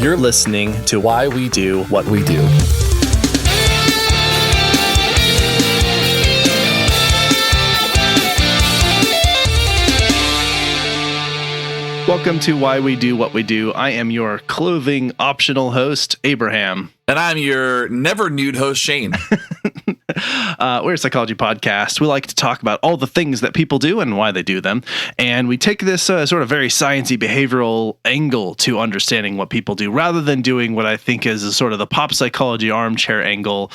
You're listening to Why We Do What We Do. Welcome to Why We Do What We Do. I am your clothing optional host, Abraham. And I'm your never nude host, Shane. We're a psychology podcast. We like to talk about all the things that people do and why they do them. And we take this sort of very sciencey behavioral angle to understanding what people do rather than doing what I think is sort of the pop psychology armchair angle.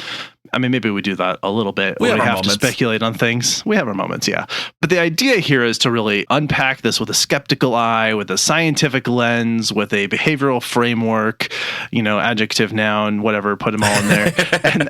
I mean, maybe we do that a little bit. We have to speculate on things. We have our moments, yeah. But the idea here is to really unpack this with a skeptical eye, with a scientific lens, with a behavioral framework, adjective, noun, whatever, put them all in there.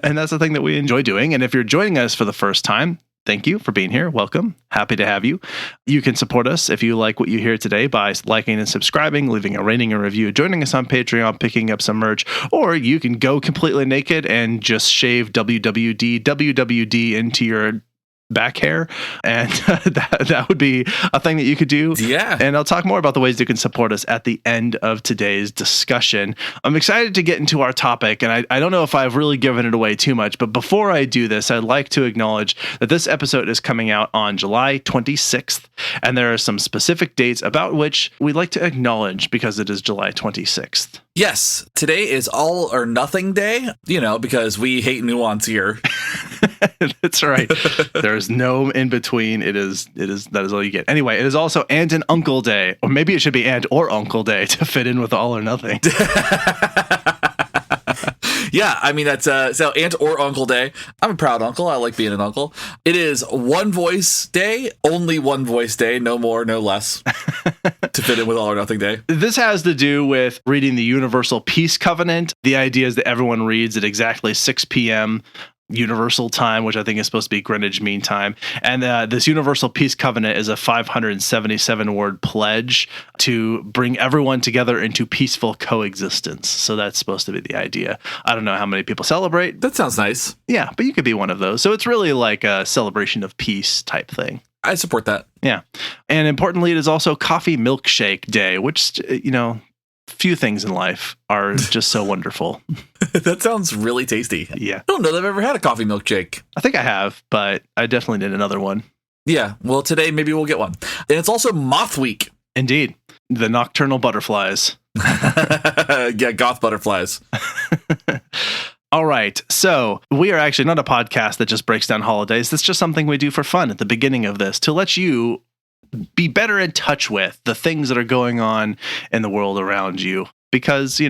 and that's the thing that we enjoy doing. And if you're joining us for the first time, thank you for being here. Welcome. Happy to have you. You can support us if you like what you hear today by liking and subscribing, leaving a rating and review, joining us on Patreon, picking up some merch, or you can go completely naked and just shave WWD into your back hair, and that would be a thing that you could do. Yeah. And I'll talk more about the ways you can support us at the end of today's discussion. I'm excited to get into our topic, and I don't know if I've really given it away too much, but before I do this, I'd like to acknowledge that this episode is coming out on July 26th, and there are some specific dates about which we'd like to acknowledge because it is July 26th. Yes, today is all or nothing day, because we hate nuance here. That's right. There's no in between. That is all you get. Anyway, it is also Aunt and Uncle Day, or maybe it should be Aunt or Uncle Day to fit in with all or nothing. Yeah, I mean, that's so Aunt or Uncle Day. I'm a proud uncle. I like being an uncle. It is One Voice Day, only One Voice Day, no more, no less, to fit in with All or Nothing Day. This has to do with reading the Universal Peace Covenant. The idea is that everyone reads at exactly 6 p.m. Universal Time, which I think is supposed to be Greenwich Mean Time. And this Universal Peace Covenant is a 577-word pledge to bring everyone together into peaceful coexistence. So that's supposed to be the idea. I don't know how many people celebrate. That sounds nice. Yeah, but you could be one of those. So it's really like a celebration of peace type thing. I support that. Yeah. And importantly, it is also Coffee Milkshake Day, which, few things in life are just so wonderful. That sounds really tasty. Yeah. I don't know that I've ever had a coffee milkshake. I think I have, but I definitely need another one. Yeah. Well, today maybe we'll get one. And it's also Moth Week. Indeed. The nocturnal butterflies. Yeah, goth butterflies. All right. So we are actually not a podcast that just breaks down holidays. That's just something we do for fun at the beginning of this to let you be better in touch with the things that are going on in the world around you. Because,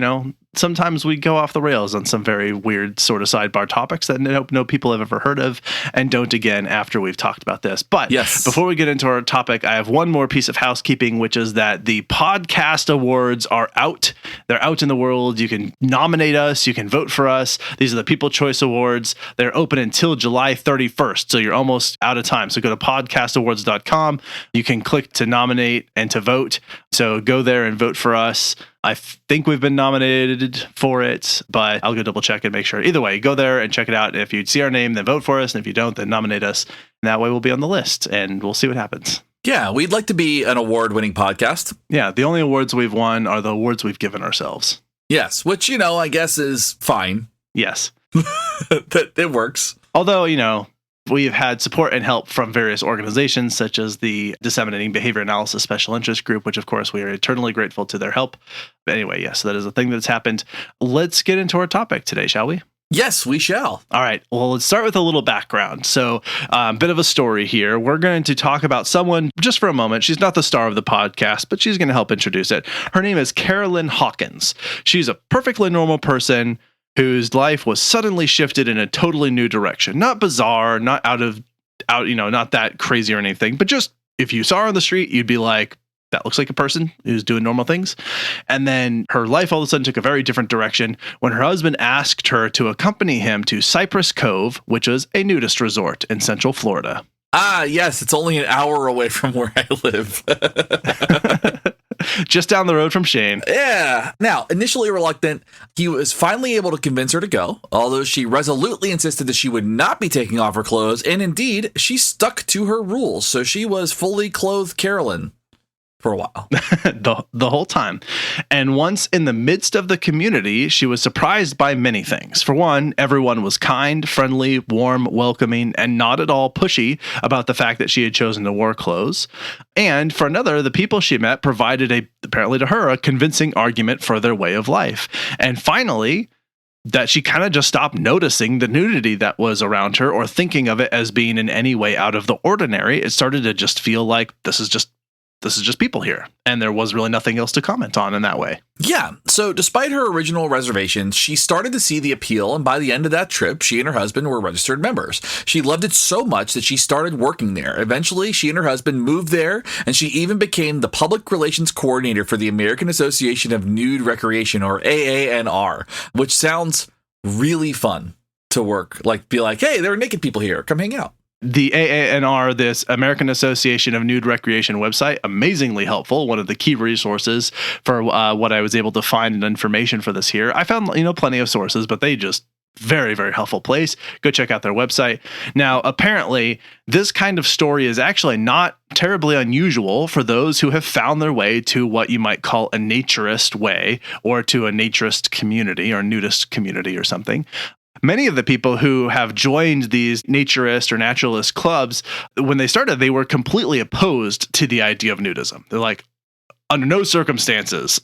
sometimes we go off the rails on some very weird sort of sidebar topics that no people have ever heard of and don't again after we've talked about this. But yes, before we get into our topic, I have one more piece of housekeeping, which is that the podcast awards are out. They're out in the world. You can nominate us. You can vote for us. These are the People Choice Awards. They're open until July 31st. So you're almost out of time. So go to podcastawards.com. You can click to nominate and to vote. So go there and vote for us. I think we've been nominated for it, but I'll go double check and make sure. Either way, go there and check it out. If you see our name, then vote for us. And if you don't, then nominate us. And that way we'll be on the list and we'll see what happens. Yeah, we'd like to be an award-winning podcast. Yeah, the only awards we've won are the awards we've given ourselves. Yes, which, I guess is fine. Yes. It works. Although, we've had support and help from various organizations such as the Disseminating Behavior Analysis Special Interest Group, which of course we are eternally grateful to their help. But anyway, yes, that is a thing that's happened. Let's get into our topic today, shall we? Yes, we shall. All right. Well, let's start with a little background. So a bit of a story here. We're going to talk about someone just for a moment. She's not the star of the podcast, but she's going to help introduce it. Her name is Carolyn Hawkins. She's a perfectly normal person whose life was suddenly shifted in a totally new direction. Not bizarre, not not that crazy or anything, but just if you saw her on the street, you'd be like, that looks like a person who's doing normal things. And then her life all of a sudden took a very different direction when her husband asked her to accompany him to Cypress Cove, which was a nudist resort in Central Florida. Ah, yes, it's only an hour away from where I live. Just down the road from Shane. Yeah. Now, initially reluctant, he was finally able to convince her to go, although she resolutely insisted that she would not be taking off her clothes, and indeed, she stuck to her rules, so she was fully clothed Carolyn for a while. the whole time. And once in the midst of the community, she was surprised by many things. For one, everyone was kind, friendly, warm, welcoming, and not at all pushy about the fact that she had chosen to wear clothes. And for another, the people she met provided apparently to her, a convincing argument for their way of life. And finally, that she kind of just stopped noticing the nudity that was around her or thinking of it as being in any way out of the ordinary. It started to just feel like this is just people here. And there was really nothing else to comment on in that way. Yeah. So despite her original reservations, she started to see the appeal. And by the end of that trip, she and her husband were registered members. She loved it so much that she started working there. Eventually, she and her husband moved there, and she even became the public relations coordinator for the American Association of Nude Recreation, or AANR, which sounds really fun to work. Like, be like, hey, there are naked people here. Come hang out. The AANR, this American Association of Nude Recreation website, amazingly helpful. One of the key resources for what I was able to find and information for this here. I found, plenty of sources, but they just very, very helpful place. Go check out their website. Now, apparently, this kind of story is actually not terribly unusual for those who have found their way to what you might call a naturist way, or to a naturist community or nudist community or something. Many of the people who have joined these naturist or naturalist clubs, when they started, they were completely opposed to the idea of nudism. They're like, under no circumstances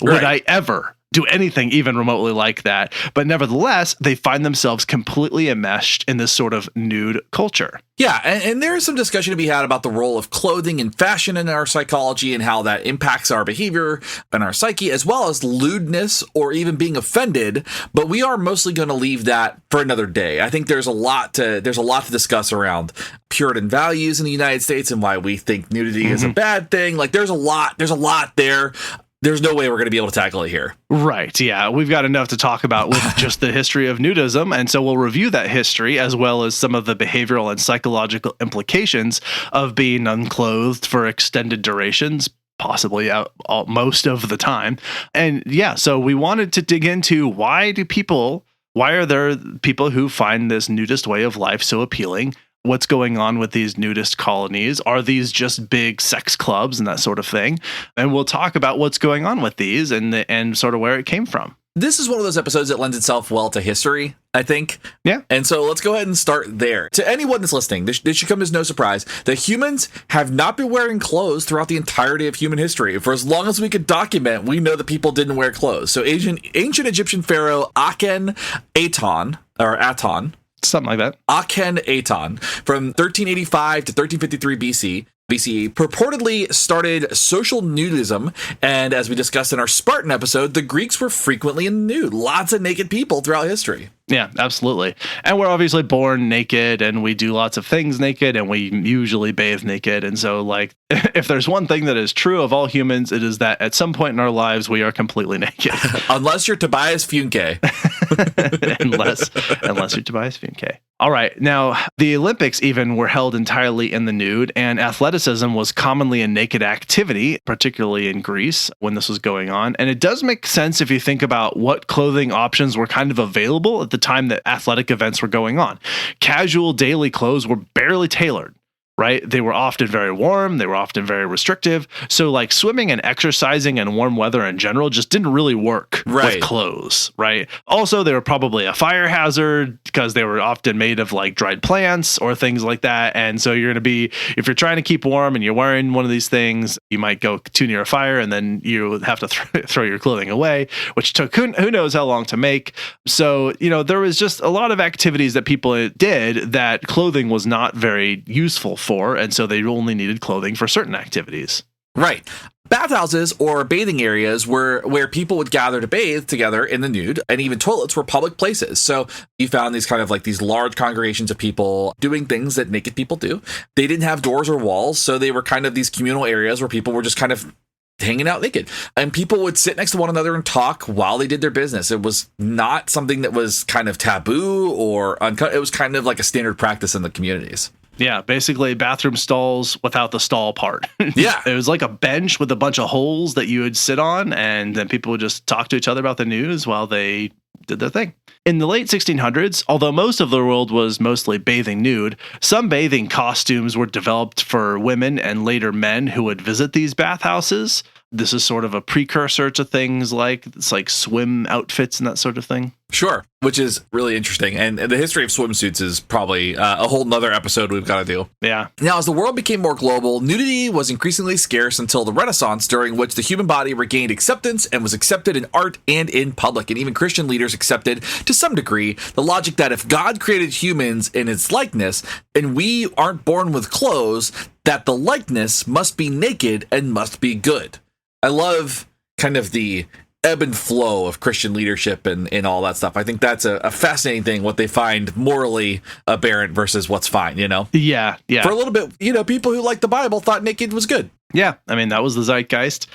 would I ever do anything even remotely like that. But nevertheless, they find themselves completely enmeshed in this sort of nude culture. Yeah, and there is some discussion to be had about the role of clothing and fashion in our psychology and how that impacts our behavior and our psyche, as well as lewdness or even being offended. But we are mostly going to leave that for another day. I think there's a lot to discuss around Puritan values in the United States and why we think nudity is a bad thing. Like, there's a lot there. There's no way we're going to be able to tackle it here. Right. Yeah. We've got enough to talk about with just the history of nudism. And so we'll review that history as well as some of the behavioral and psychological implications of being unclothed for extended durations, possibly most of the time. And yeah, so we wanted to dig into why are there people who find this nudist way of life so appealing? What's going on with these nudist colonies? Are these just big sex clubs and that sort of thing? And we'll talk about what's going on with these and sort of where it came from. This is one of those episodes that lends itself well to history, I think. Yeah. And so let's go ahead and start there. To anyone that's listening, this should come as no surprise that humans have not been wearing clothes throughout the entirety of human history. For as long as we could document, we know that people didn't wear clothes. So ancient Egyptian pharaoh Akhenaten, Something like that. Akhenaten, from 1385 to 1353 BCE, purportedly started social nudism, and as we discussed in our Spartan episode, the Greeks were frequently nude. Lots of naked people throughout history. Yeah, absolutely. And we're obviously born naked, and we do lots of things naked, and we usually bathe naked. And so, like, if there's one thing that is true of all humans, it is that at some point in our lives, we are completely naked. Unless you're Tobias Funke. unless you're Tobias Funke. All right. Now, the Olympics even were held entirely in the nude, and athleticism was commonly a naked activity, particularly in Greece when this was going on. And it does make sense if you think about what clothing options were kind of available at the time that athletic events were going on. Casual daily clothes were barely tailored. Right? They were often very warm. They were often very restrictive. So like swimming and exercising in warm weather in general just didn't really work with clothes. Right. Also, they were probably a fire hazard because they were often made of like dried plants or things like that. And so you're going to be, if you're trying to keep warm and you're wearing one of these things, you might go too near a fire and then you have to throw your clothing away, which took who knows how long to make. So, there was just a lot of activities that people did that clothing was not very useful for. And so they only needed clothing for certain activities. Right. Bathhouses or bathing areas were where people would gather to bathe together in the nude, and even toilets were public places. So you found these kind of like these large congregations of people doing things that naked people do. They didn't have doors or walls, so they were kind of these communal areas where people were just kind of hanging out naked, and people would sit next to one another and talk while they did their business. It was not something that was kind of taboo or uncut. It was kind of like a standard practice in the communities. Yeah, basically bathroom stalls without the stall part. Yeah. It was like a bench with a bunch of holes that you would sit on, and then people would just talk to each other about the news while they did their thing. In the late 1600s, although most of the world was mostly bathing nude, some bathing costumes were developed for women and later men who would visit these bathhouses. This is sort of a precursor to things like swim outfits and that sort of thing. Sure, which is really interesting. And the history of swimsuits is probably a whole nother episode we've got to do. Yeah. Now, as the world became more global, nudity was increasingly scarce until the Renaissance, during which the human body regained acceptance and was accepted in art and in public. And even Christian leaders accepted, to some degree, the logic that if God created humans in his likeness, and we aren't born with clothes, that the likeness must be naked and must be good. I love kind of the ebb and flow of Christian leadership and all that stuff. I think that's a fascinating thing, what they find morally aberrant versus what's fine, you know? Yeah. For a little bit, people who like the Bible thought naked was good. Yeah, I mean, that was the zeitgeist.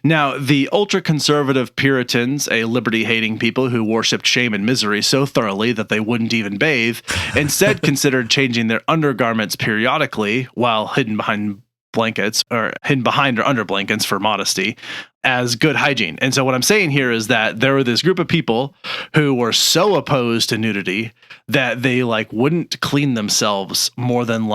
Now, the ultra-conservative Puritans, a liberty-hating people who worshipped shame and misery so thoroughly that they wouldn't even bathe, instead considered changing their undergarments periodically while hidden behind blankets or hidden behind or under blankets for modesty as good hygiene. And so what I'm saying here is that there were this group of people who were so opposed to nudity that they wouldn't clean themselves more than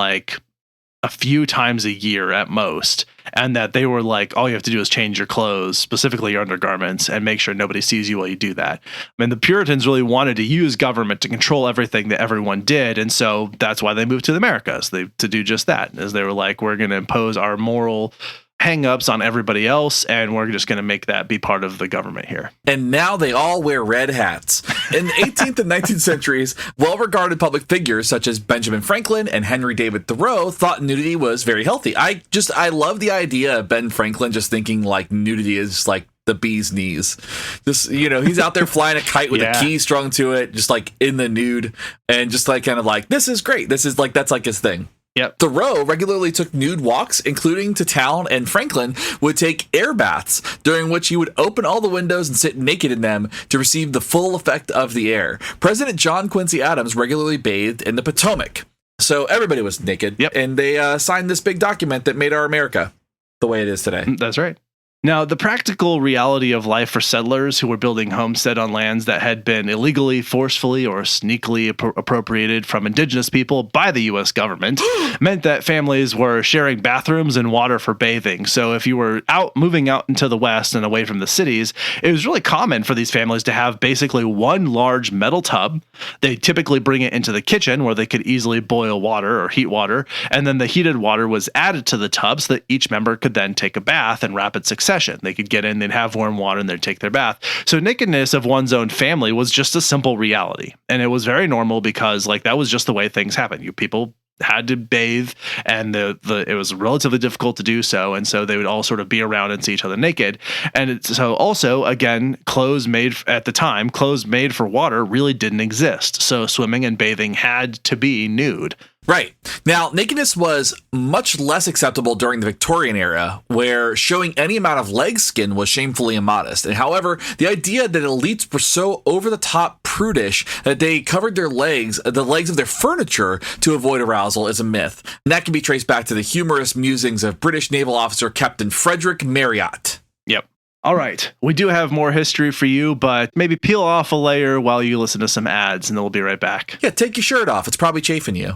a few times a year at most, and that they were all you have to do is change your clothes, specifically your undergarments, and make sure nobody sees you while you do that. I mean, the Puritans really wanted to use government to control everything that everyone did, and so that's why they moved to the Americas, to do just that, as they were we're going to impose our moral hang-ups on everybody else, and we're just going to make that be part of the government here. And now they all wear red hats. In the 18th and 19th centuries, well-regarded public figures such as Benjamin Franklin and Henry David Thoreau thought nudity was very healthy. I love the idea of Ben Franklin just thinking nudity is the bee's knees. Just, he's out there flying a kite with a key strung to it, just in the nude, and just this is great. This is that's his thing. Yep. Thoreau regularly took nude walks, including to town, and Franklin would take air baths, during which he would open all the windows and sit naked in them to receive the full effect of the air. President John Quincy Adams regularly bathed in the Potomac. So everybody was naked, and they signed this big document that made our America the way it is today. That's right. Now, the practical reality of life for settlers who were building homestead on lands that had been illegally, forcefully, or sneakily appropriated from indigenous people by the U.S. government meant that families were sharing bathrooms and water for bathing. So if you were moving out into the West and away from the cities, it was really common for these families to have basically one large metal tub. They typically bring it into the kitchen where they could easily boil water or heat water, and then the heated water was added to the tub so that each member could then take a bath in rapid succession. They could get in, they'd have warm water, and they'd take their bath. So nakedness of one's own family was just a simple reality. And it was very normal because that was just the way things happened. People had to bathe, and it was relatively difficult to do so, and so they would all sort of be around and see each other naked. And so also, again, clothes made for water really didn't exist. So swimming and bathing had to be nude. Right. Now, nakedness was much less acceptable during the Victorian era, where showing any amount of leg skin was shamefully immodest. And however, the idea that elites were so over-the-top prudish that they covered the legs of their furniture to avoid arousal is a myth. And that can be traced back to the humorous musings of British naval officer Captain Frederick Marryat. Yep. All right. We do have more history for you, but maybe peel off a layer while you listen to some ads, and then we'll be right back. Yeah, take your shirt off. It's probably chafing you.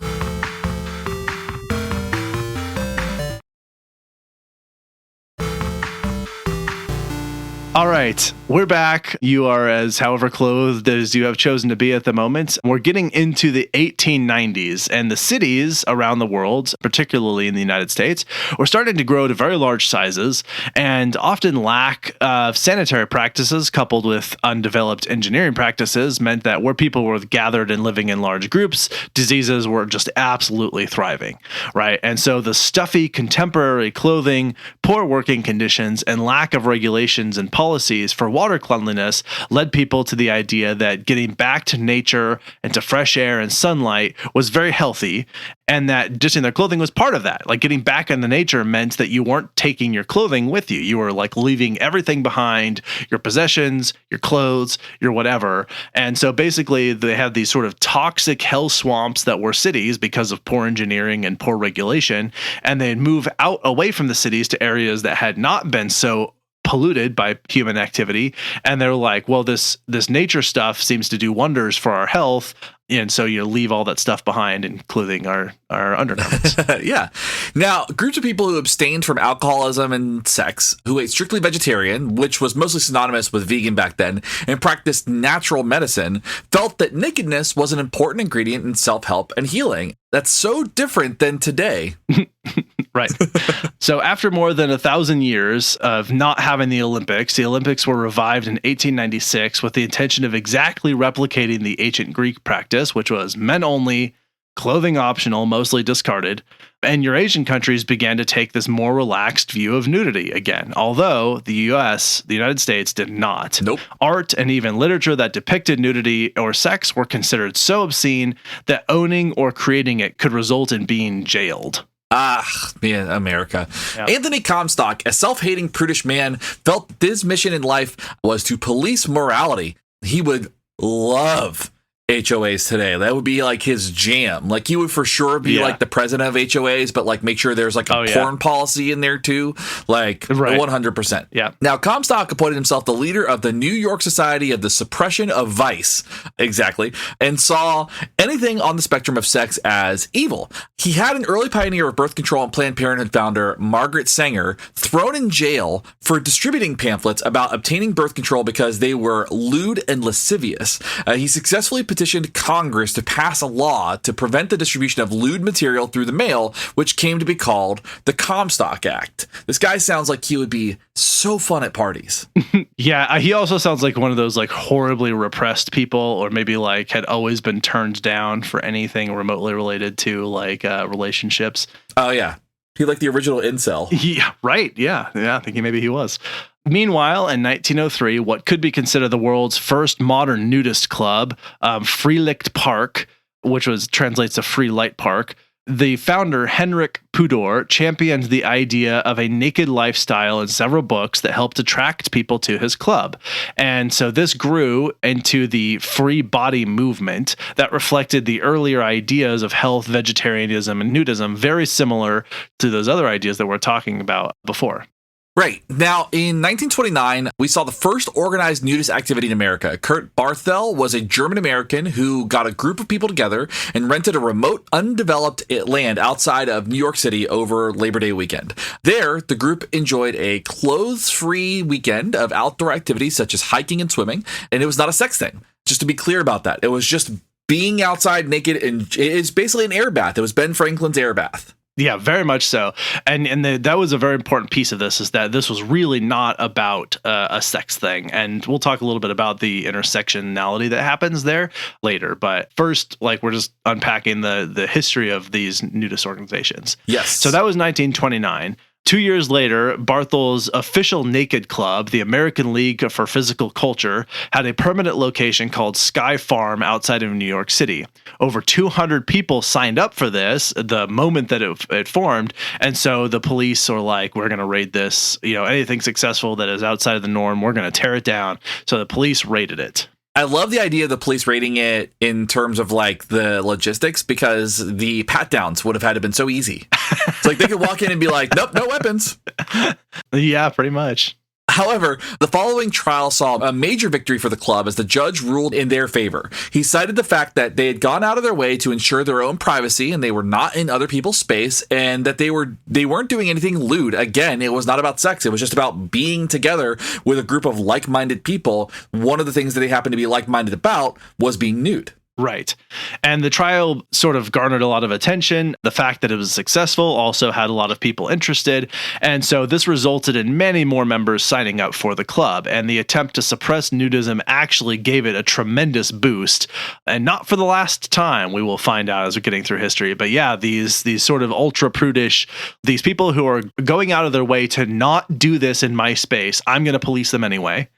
All right, we're back. You are as however clothed as you have chosen to be at the moment. We're getting into the 1890s, and the cities around the world, particularly in the United States, were starting to grow to very large sizes, and often lack of sanitary practices coupled with undeveloped engineering practices meant that where people were gathered and living in large groups, diseases were just absolutely thriving, right? And so the stuffy contemporary clothing, poor working conditions, and lack of regulations and policies for water cleanliness led people to the idea that getting back to nature and to fresh air and sunlight was very healthy, and that ditching their clothing was part of that. Getting back into nature meant that you weren't taking your clothing with you. You were leaving everything behind, your possessions, your clothes, your whatever. And so basically they had these sort of toxic hell swamps that were cities because of poor engineering and poor regulation, and they'd move out away from the cities to areas that had not been so polluted by human activity. And they're like, well, this nature stuff seems to do wonders for our health. And so you leave all that stuff behind, including our undergarments. Yeah. Now, groups of people who abstained from alcoholism and sex, who ate strictly vegetarian, which was mostly synonymous with vegan back then, and practiced natural medicine, felt that nakedness was an important ingredient in self-help and healing. That's so different than today. Right. So after more than 1,000 years of not having the Olympics were revived in 1896 with the intention of exactly replicating the ancient Greek practice, which was men only, clothing optional, mostly discarded. And Eurasian countries began to take this more relaxed view of nudity again, although the United States, did not. Nope. Art and even literature that depicted nudity or sex were considered so obscene that owning or creating it could result in being jailed. Ah, man, America. Yeah. Anthony Comstock, a self-hating, prudish man, felt his mission in life was to police morality. He would love HOAs today. That would be like his jam. Like he would for sure be like the president of HOAs, but like make sure there's like a porn policy in there too. Like 100%. Yeah. Now, Comstock appointed himself the leader of the New York Society of the Suppression of Vice. Exactly. And saw anything on the spectrum of sex as evil. He had an early pioneer of birth control and Planned Parenthood founder, Margaret Sanger, thrown in jail for distributing pamphlets about obtaining birth control because they were lewd and lascivious. He successfully petitioned Congress to pass a law to prevent the distribution of lewd material through the mail, which came to be called the Comstock Act. This guy sounds like he would be so fun at parties. Yeah, he also sounds like one of those like horribly repressed people, or maybe like had always been turned down for anything remotely related to like relationships. Oh yeah. He like the original incel. Yeah, right. Yeah. I think maybe he was. Meanwhile, in 1903, what could be considered the world's first modern nudist club, Freilicht Park, which translates to Free Light Park, the founder, Henrik Pudor, championed the idea of a naked lifestyle in several books that helped attract people to his club. And so this grew into the free body movement that reflected the earlier ideas of health, vegetarianism, and nudism, very similar to those other ideas that we're talking about before. Right. Now, in 1929, we saw the first organized nudist activity in America. Kurt Barthel was a German-American who got a group of people together and rented a remote, undeveloped land outside of New York City over Labor Day weekend. There, the group enjoyed a clothes-free weekend of outdoor activities such as hiking and swimming, and it was not a sex thing. Just to be clear about that. It was just being outside naked, and it's basically an air bath. It was Ben Franklin's air bath. Yeah, very much so. And that was a very important piece of this, is that this was really not about a sex thing. And we'll talk a little bit about the intersectionality that happens there later. But first, like, we're just unpacking the history of these nudist organizations. Yes. So that was 1929. 2 years later, Barthel's official naked club, the American League for Physical Culture, had a permanent location called Sky Farm outside of New York City. Over 200 people signed up for this the moment that it formed. And so the police were like, we're going to raid this. Anything successful that is outside of the norm, we're going to tear it down. So the police raided it. I love the idea of the police raiding it in terms of like the logistics, because the pat downs would have had to been so easy. It's like they could walk in and be like, nope, no weapons. Yeah, pretty much. However, the following trial saw a major victory for the club as the judge ruled in their favor. He cited the fact that they had gone out of their way to ensure their own privacy and they were not in other people's space, and that they weren't doing anything lewd. Again, it was not about sex. It was just about being together with a group of like-minded people. One of the things that they happened to be like-minded about was being nude. Right. And the trial sort of garnered a lot of attention. The fact that it was successful also had a lot of people interested. And so this resulted in many more members signing up for the club. And the attempt to suppress nudism actually gave it a tremendous boost. And not for the last time, we will find out as we're getting through history. But yeah, these sort of ultra prudish, these people who are going out of their way to not do this in my space, I'm going to police them anyway.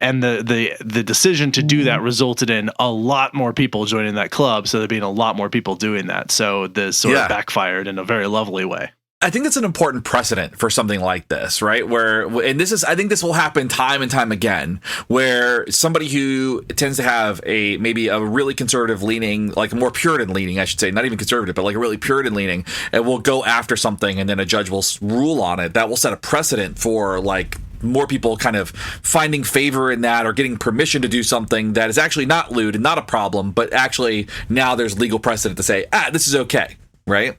And the decision to do that resulted in a lot more people joining that club, so there being a lot more people doing that. So this sort of backfired in a very lovely way. I think that's an important precedent for something like this, right? I think this will happen time and time again, where somebody who tends to have maybe a really conservative leaning, like a more Puritan leaning, I should say, not even conservative, but like a really Puritan leaning, and will go after something, and then a judge will rule on it. That will set a precedent for like more people kind of finding favor in that or getting permission to do something that is actually not lewd and not a problem, but actually now there's legal precedent to say, this is okay, right?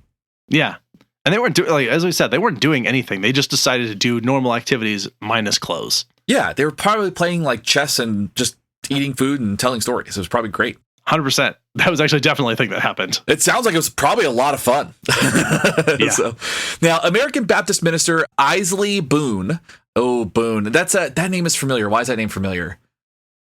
Yeah. And they weren't doing, like, as we said, they weren't doing anything. They just decided to do normal activities minus clothes. Yeah, they were probably playing like chess and just eating food and telling stories. It was probably great. 100%. That was actually definitely a thing that happened. It sounds like it was probably a lot of fun. Yeah. So, now, American Baptist minister Isley Boone. Oh, Boone. That name is familiar. Why is that name familiar?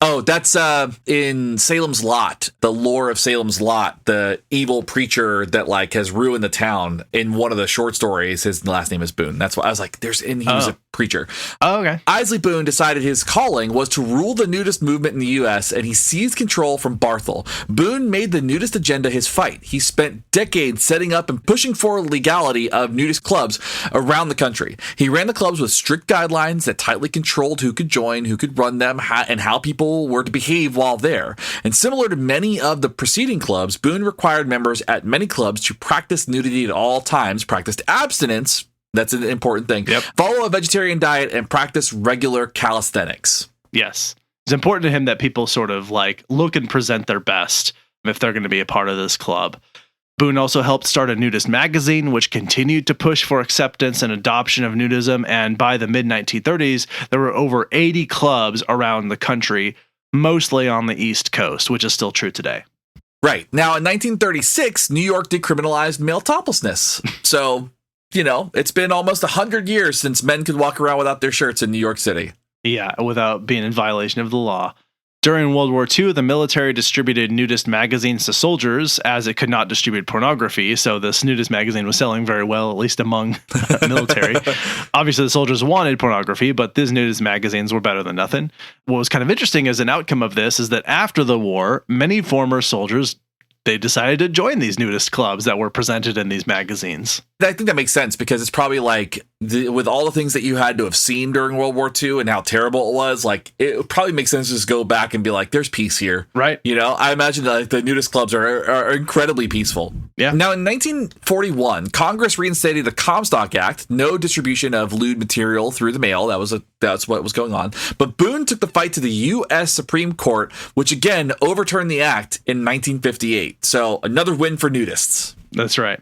Oh, that's in Salem's Lot, the lore of Salem's Lot, the evil preacher that like has ruined the town. In one of the short stories, his last name is Boone. That's why I was like, he was a preacher. Oh, okay. Isley Boone decided his calling was to rule the nudist movement in the U.S., and he seized control from Barthel. Boone made the nudist agenda his fight. He spent decades setting up and pushing for legality of nudist clubs around the country. He ran the clubs with strict guidelines that tightly controlled who could join, who could run them, and how people were to behave while there. And similar to many of the preceding clubs, Boone required members at many clubs to practice nudity at all times, practiced abstinence, that's an important thing, follow a vegetarian diet, and practice regular calisthenics. Yes. It's important to him that people sort of like look and present their best if they're going to be a part of this club. Boone also helped start a nudist magazine, which continued to push for acceptance and adoption of nudism. And by the mid-1930s, there were over 80 clubs around the country, mostly on the East Coast, which is still true today. Right. Now, in 1936, New York decriminalized male toplessness. So, it's been almost 100 years since men could walk around without their shirts in New York City. Yeah, without being in violation of the law. During World War II, the military distributed nudist magazines to soldiers as it could not distribute pornography. So this nudist magazine was selling very well, at least among military. Obviously, the soldiers wanted pornography, but these nudist magazines were better than nothing. What was kind of interesting as an outcome of this is that after the war, many former soldiers, they decided to join these nudist clubs that were presented in these magazines. I think that makes sense because it's probably like with all the things that you had to have seen during World War II and how terrible it was, like it probably makes sense to just go back and be like, there's peace here. Right. I imagine that the nudist clubs are incredibly peaceful. Yeah. Now, in 1941, Congress reinstated the Comstock Act, no distribution of lewd material through the mail. That's what was going on. But Boone took the fight to the U.S. Supreme Court, which again overturned the act in 1958. So another win for nudists. That's right.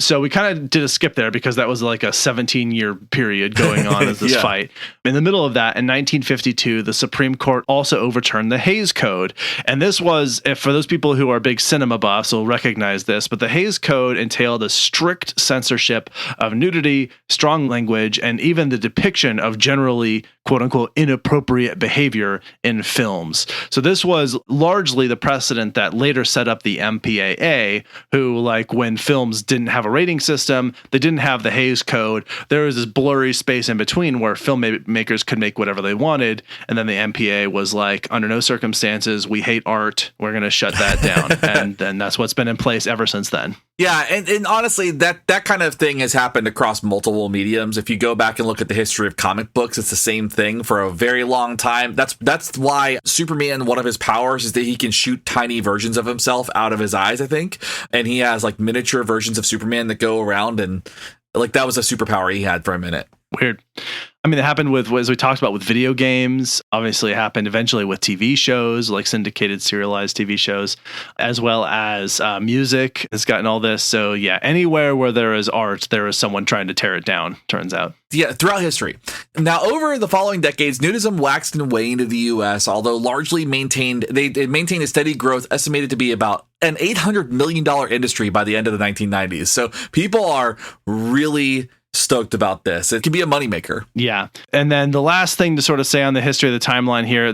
So we kind of did a skip there because that was like a 17-year period going on as this fight. In the middle of that, in 1952, the Supreme Court also overturned the Hays Code. And this was, for those people who are big cinema buffs will recognize this, but the Hays Code entailed a strict censorship of nudity, strong language, and even the depiction of generally, quote unquote, inappropriate behavior in films. So this was largely the precedent that later set up the MPAA, who, like, when films didn't have a rating system, they didn't have the Hays Code, there was this blurry space in between where filmmakers could make whatever they wanted, and then the MPAA was like, under no circumstances, we hate art, we're going to shut that down. And then that's what's been in place ever since then. Yeah, and honestly, that kind of thing has happened across multiple mediums. If you go back and look at the history of comic books, it's the same thing for a very long time. That's why Superman, one of his powers is that he can shoot tiny versions of himself out of his eyes, I think. And he has like miniature versions of Superman that go around, and like that was a superpower he had for a minute. Weird. I mean, it happened with, as we talked about, with video games. Obviously, it happened eventually with TV shows, like syndicated, serialized TV shows, as well as music has gotten all this. So, yeah, anywhere where there is art, there is someone trying to tear it down, turns out. Yeah, throughout history. Now, over the following decades, nudism waxed and waned in the U.S., although largely maintained a steady growth, estimated to be about an $800 million industry by the end of the 1990s. So people are really stoked about this. It can be a moneymaker. Yeah. And then the last thing to sort of say on the history of the timeline here,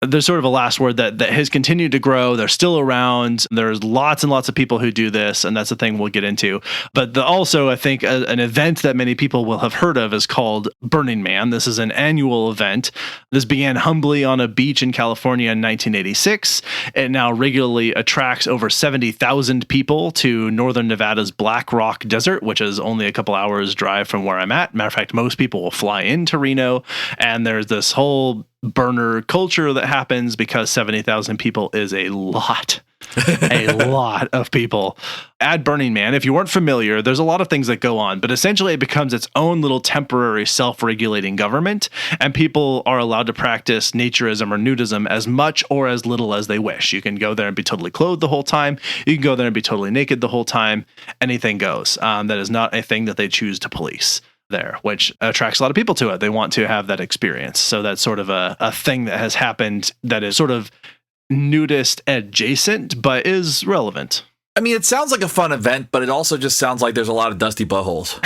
there's sort of a last word that has continued to grow. They're still around. There's lots and lots of people who do this, and that's a thing we'll get into. But also, I think an event that many people will have heard of is called Burning Man. This is an annual event. This began humbly on a beach in California in 1986. It now regularly attracts over 70,000 people to northern Nevada's Black Rock Desert, which is only a couple hours drive from where I'm at. Matter of fact, most people will fly into Reno, and there's this whole burner culture that happens because 70,000 people is a lot. A lot of people. Add Burning Man. If you weren't familiar, there's a lot of things that go on, but essentially it becomes its own little temporary self-regulating government, and people are allowed to practice naturism or nudism as much or as little as they wish. You can go there and be totally clothed the whole time. You can go there and be totally naked the whole time. Anything goes. That is not a thing that they choose to police there, which attracts a lot of people to it. They want to have that experience. So that's sort of a thing that has happened that is sort of nudist adjacent, but is relevant. I mean, it sounds like a fun event, but it also just sounds like there's a lot of dusty buttholes.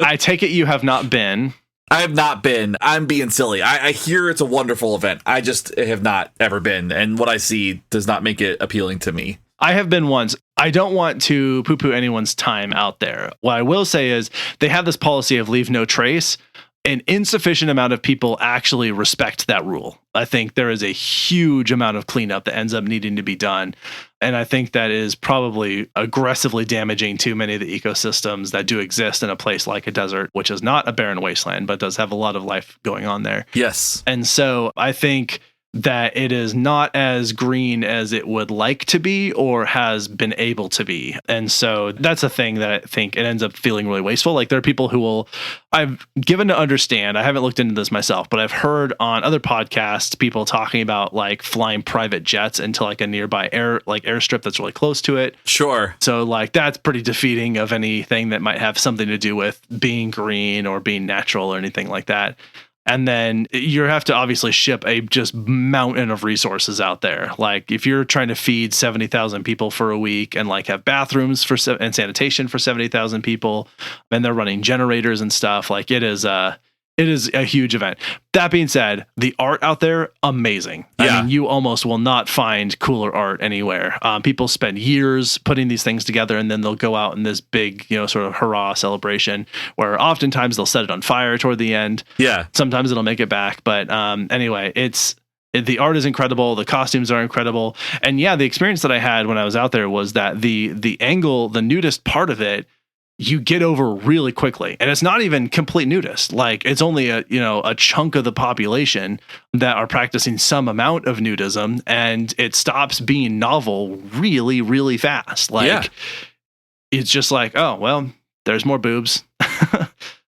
I take it you have not been. I have not been. I'm being silly. I hear it's a wonderful event. I just have not ever been, and what I see does not make it appealing to me. I have been once. I don't want to poo-poo anyone's time out there. What I will say is they have this policy of leave no trace. An insufficient amount of people actually respect that rule. I think there is a huge amount of cleanup that ends up needing to be done. And I think that is probably aggressively damaging to many of the ecosystems that do exist in a place like a desert, which is not a barren wasteland, but does have a lot of life going on there. Yes. And so I think that it is not as green as it would like to be or has been able to be. And so that's a thing that I think it ends up feeling really wasteful. Like there are people who will, I've given to understand, I haven't looked into this myself, but I've heard on other podcasts, people talking about like flying private jets into like a nearby airstrip that's really close to it. Sure. So like that's pretty defeating of anything that might have something to do with being green or being natural or anything like that. And then you have to obviously ship a just mountain of resources out there. Like if you're trying to feed 70,000 people for a week and like have bathrooms and sanitation for 70,000 people, and they're running generators and stuff, like it is a huge event. That being said, the art out there, amazing. Yeah. I mean, you almost will not find cooler art anywhere. People spend years putting these things together, and then they'll go out in this big, sort of hurrah celebration where oftentimes they'll set it on fire toward the end. Yeah. Sometimes it'll make it back. But anyway, the art is incredible. The costumes are incredible. And yeah, the experience that I had when I was out there was that the angle, the nudist part of it, you get over really quickly. And it's not even complete nudist. Like it's only a chunk of the population that are practicing some amount of nudism, and it stops being novel really, really fast. Like It's just like, oh, well, there's more boobs.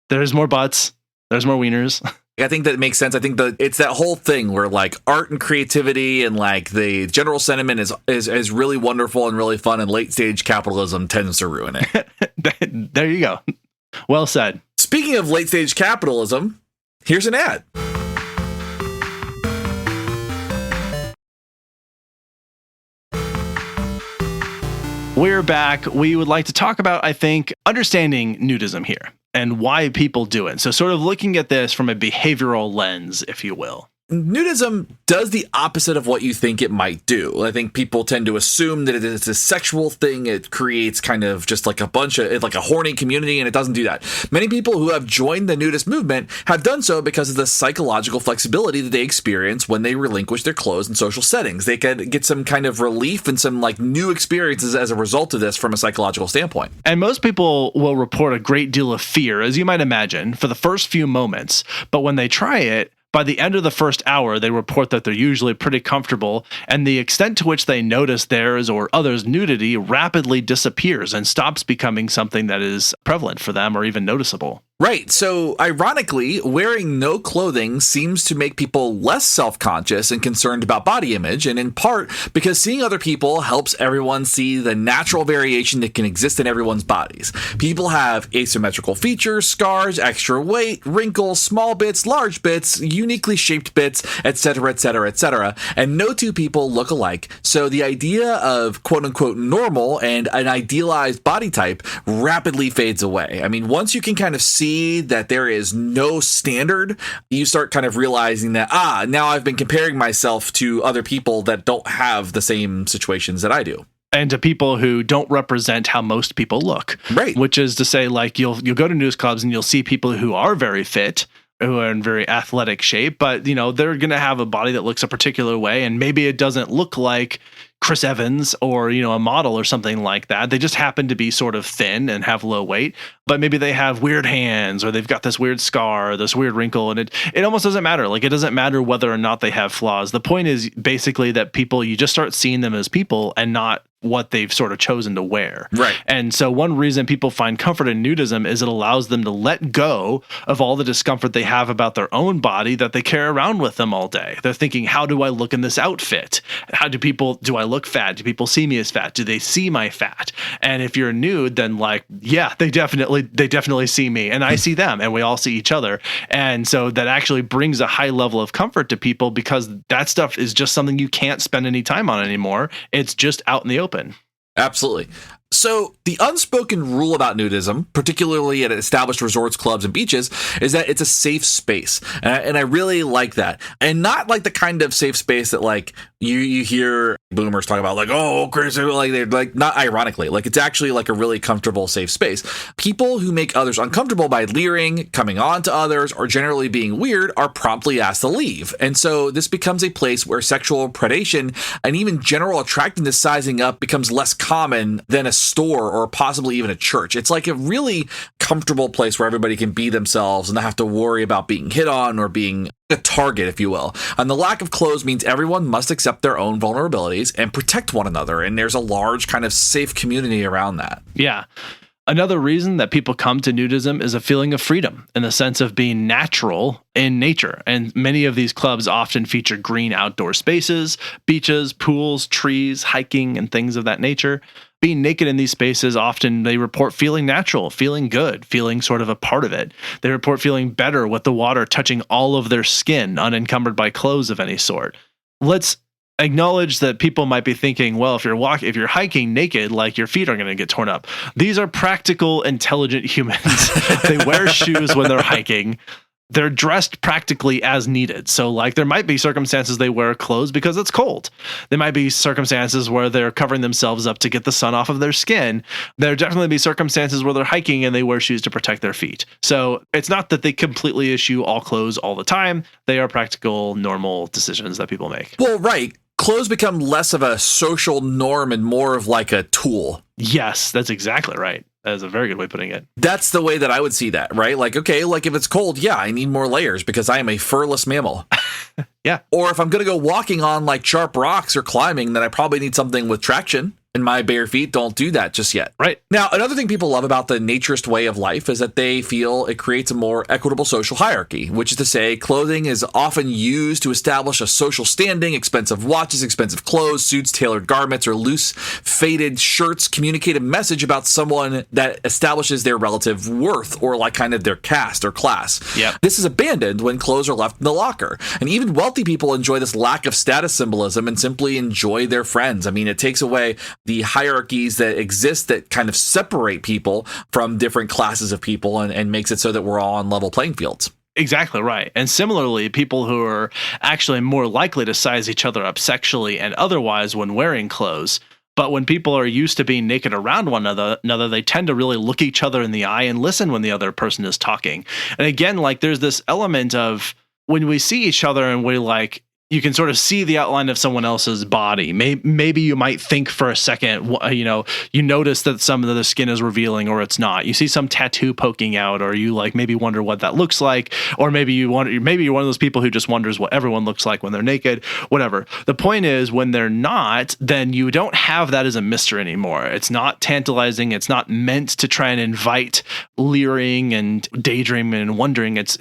There's more butts. There's more wieners. I think that makes sense. I think that it's that whole thing where like art and creativity and like the general sentiment is really wonderful and really fun, and late stage capitalism tends to ruin it. There you go. Well said. Speaking of late stage capitalism, here's an ad. We're back. We would like to talk about, I think, understanding nudism here and why people do it. So sort of looking at this from a behavioral lens, if you will. Nudism does the opposite of what you think it might do. I think people tend to assume that it's a sexual thing. It creates kind of just like like a horny community, and it doesn't do that. Many people who have joined the nudist movement have done so because of the psychological flexibility that they experience when they relinquish their clothes in social settings. They can get some kind of relief and some like new experiences as a result of this from a psychological standpoint. And most people will report a great deal of fear, as you might imagine, for the first few moments. But when they try it, by the end of the first hour, they report that they're usually pretty comfortable, and the extent to which they notice theirs or others' nudity rapidly disappears and stops becoming something that is prevalent for them or even noticeable. Right. So, ironically, wearing no clothing seems to make people less self-conscious and concerned about body image, and in part because seeing other people helps everyone see the natural variation that can exist in everyone's bodies. People have asymmetrical features, scars, extra weight, wrinkles, small bits, large bits, uniquely shaped bits, etc., etc., etc., and no two people look alike. So the idea of quote-unquote normal and an idealized body type rapidly fades away. I mean, once you can kind of see that there is no standard, you start kind of realizing that, now I've been comparing myself to other people that don't have the same situations that I do. And to people who don't represent how most people look. Right. Which is to say, like, you'll go to news clubs and you'll see people who are very fit, who are in very athletic shape, but they're going to have a body that looks a particular way, and maybe it doesn't look like Chris Evans or a model or something like that. They just happen to be sort of thin and have low weight, but maybe they have weird hands, or they've got this weird scar, this weird wrinkle, and it almost doesn't matter. Like, it doesn't matter whether or not they have flaws. The point is basically that people, you just start seeing them as people and not what they've sort of chosen to wear. Right. And so one reason people find comfort in nudism is it allows them to let go of all the discomfort they have about their own body that they carry around with them all day. They're thinking, how do I look in this outfit? Do I look fat? Do people see me as fat? Do they see my fat? And if you're nude, then yeah, they definitely see me, and I see them, and we all see each other. And so that actually brings a high level of comfort to people, because that stuff is just something you can't spend any time on anymore. It's just out in the open. Absolutely. So the unspoken rule about nudism, particularly at established resorts, clubs, and beaches, is that it's a safe space. And I really like that. And not like the kind of safe space that you hear boomers talk about, oh, Chris, they're not ironically, it's actually a really comfortable, safe space. People who make others uncomfortable by leering, coming on to others, or generally being weird are promptly asked to leave. And so this becomes a place where sexual predation and even general attractiveness sizing up becomes less common than a store or possibly even a church. It's like a really comfortable place where everybody can be themselves and not have to worry about being hit on or being a target, if you will. And the lack of clothes means everyone must accept their own vulnerabilities and protect one another. And there's a large kind of safe community around that. Yeah. Another reason that people come to nudism is a feeling of freedom, in the sense of being natural in nature. And many of these clubs often feature green outdoor spaces, beaches, pools, trees, hiking, and things of that nature. Being naked in these spaces, often they report feeling natural, feeling good, feeling sort of a part of it. They report feeling better with the water touching all of their skin, unencumbered by clothes of any sort. Let's acknowledge that people might be thinking, well, if you're hiking naked, your feet are going to get torn up. These are practical, intelligent humans. They wear shoes when they're hiking. They're dressed practically as needed. So there might be circumstances they wear clothes because it's cold. There might be circumstances where they're covering themselves up to get the sun off of their skin. There definitely be circumstances where they're hiking and they wear shoes to protect their feet. So it's not that they completely eschew all clothes all the time. They are practical, normal decisions that people make. Well, right. Clothes become less of a social norm and more of a tool. Yes, that's exactly right. That is a very good way of putting it. That's the way that I would see that, right? If it's cold, yeah, I need more layers because I am a furless mammal. Yeah. Or if I'm going to go walking on sharp rocks or climbing, then I probably need something with traction. And my bare feet don't do that just yet. Right. Now, another thing people love about the naturist way of life is that they feel it creates a more equitable social hierarchy, which is to say clothing is often used to establish a social standing. Expensive watches, expensive clothes, suits, tailored garments, or loose faded shirts communicate a message about someone that establishes their relative worth or kind of their caste or class. Yep. This is abandoned when clothes are left in the locker. And even wealthy people enjoy this lack of status symbolism and simply enjoy their friends. I mean, it takes away the hierarchies that exist that kind of separate people from different classes of people and makes it so that we're all on level playing fields. Exactly right. And similarly, people who are actually more likely to size each other up sexually and otherwise when wearing clothes. But when people are used to being naked around one another, they tend to really look each other in the eye and listen when the other person is talking. And again, there's this element of when we see each other and you can sort of see the outline of someone else's body. Maybe you might think for a second, you notice that some of the skin is revealing or it's not. You see some tattoo poking out, or you maybe wonder what that looks like, or maybe you're one of those people who just wonders what everyone looks like when they're naked. Whatever. The point is, when they're not, then you don't have that as a mystery anymore. It's not tantalizing. It's not meant to try and invite leering and daydreaming and wondering. It's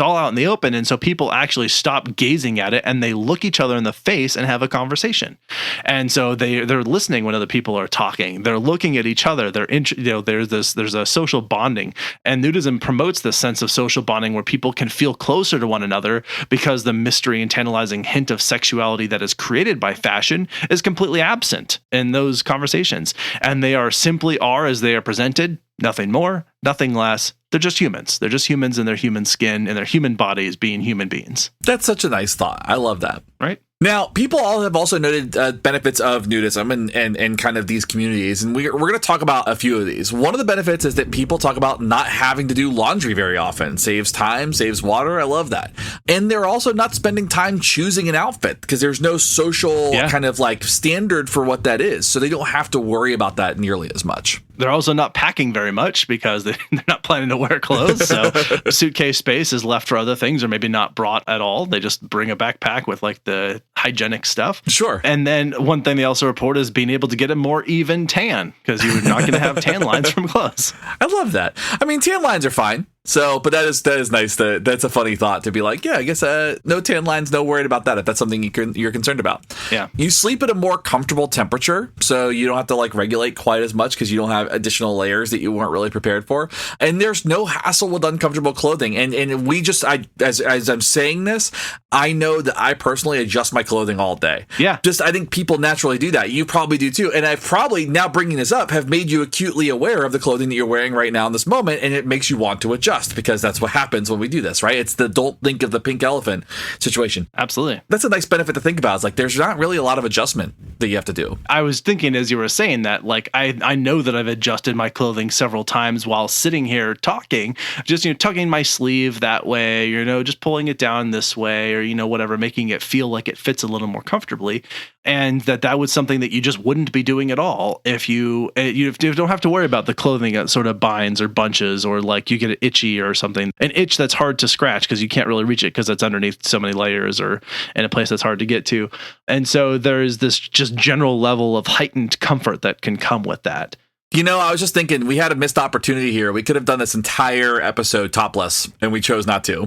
all out in the open, and so people actually stop gazing at it and they look each other in the face and have a conversation. And so they're listening when other people are talking. They're looking at each other. There's a social bonding, and nudism promotes this sense of social bonding where people can feel closer to one another because the mystery and tantalizing hint of sexuality that is created by fashion is completely absent in those conversations. And they simply are as they are presented. Nothing more, nothing less. They're just humans. They're just humans in their human skin and their human bodies being human beings. That's such a nice thought. I love that. Right? Now, people all have also noted benefits of nudism and kind of these communities, and we're going to talk about a few of these. One of the benefits is that people talk about not having to do laundry very often. Saves time, saves water. I love that. And they're also not spending time choosing an outfit because there's no social kind of like standard for what that is. So they don't have to worry about that nearly as much. They're also not packing very much because they're not planning to wear clothes. So suitcase space is left for other things or maybe not brought at all. They just bring a backpack with like the hygienic stuff. Sure. And then one thing they also report is being able to get a more even tan because you're not going to have tan lines from clothes. I love that. I mean, tan lines are fine. So, but that is nice. That's a funny thought to be like, yeah, I guess no tan lines, no worried about that if that's something you're concerned about. Yeah. You sleep at a more comfortable temperature, so you don't have to like regulate quite as much because you don't have additional layers that you weren't really prepared for. And there's no hassle with uncomfortable clothing. And we just, as I'm saying this, I know that I personally adjust my clothing all day. Yeah. I think people naturally do that. You probably do too. And I've probably, now bringing this up, have made you acutely aware of the clothing that you're wearing right now in this moment, and it makes you want to adjust. Because that's what happens when we do this, right? It's the don't think of the pink elephant situation. Absolutely. That's a nice benefit to think about. It's like there's not really a lot of adjustment that you have to do. I was thinking as you were saying that, like, I know that I've adjusted my clothing several times while sitting here talking, just, tucking my sleeve that way, just pulling it down this way or, whatever, making it feel like it fits a little more comfortably. And that was something that you just wouldn't be doing at all if you don't have to worry about the clothing that sort of binds or bunches or like you get it itchy or something. An itch that's hard to scratch because you can't really reach it because it's underneath so many layers or in a place that's hard to get to. And so there's this just general level of heightened comfort that can come with that. I was just thinking we had a missed opportunity here. We could have done this entire episode topless and we chose not to.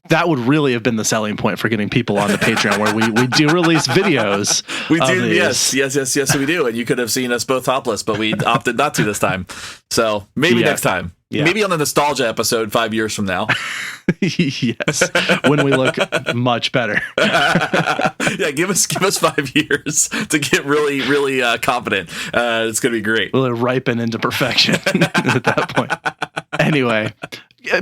That would really have been the selling point for getting people on the Patreon where we do release videos. We do. Yes, we do. And you could have seen us both topless, but we opted not to this time. So maybe next time. Yeah. Maybe on the nostalgia episode 5 years from now. Yes, when we look much better. Yeah, give us 5 years to get really, really confident. It's going to be great. We'll ripen into perfection at that point. Anyway.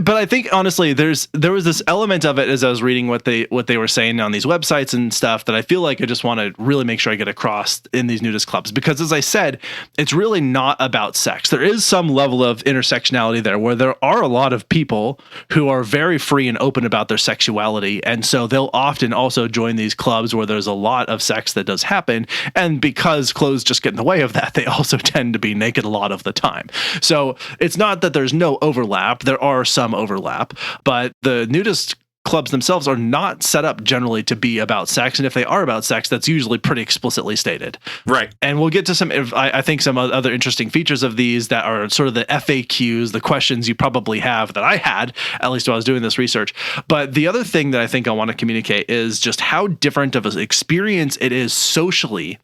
But I think honestly, there was this element of it as I was reading what they were saying on these websites and stuff that I feel like I just want to really make sure I get across in these nudist clubs, because as I said, it's really not about sex. There is some level of intersectionality there where there are a lot of people who are very free and open about their sexuality. And so they'll often also join these clubs where there's a lot of sex that does happen. And because clothes just get in the way of that, they also tend to be naked a lot of the time. So it's not that there's no overlap. There are some overlap, but the nudist clubs themselves are not set up generally to be about sex. And if they are about sex, that's usually pretty explicitly stated. Right. And we'll get to some, I think, some other interesting features of these that are sort of the FAQs, the questions you probably have that I had, at least while I was doing this research. But the other thing that I think I want to communicate is just how different of an experience it is socially,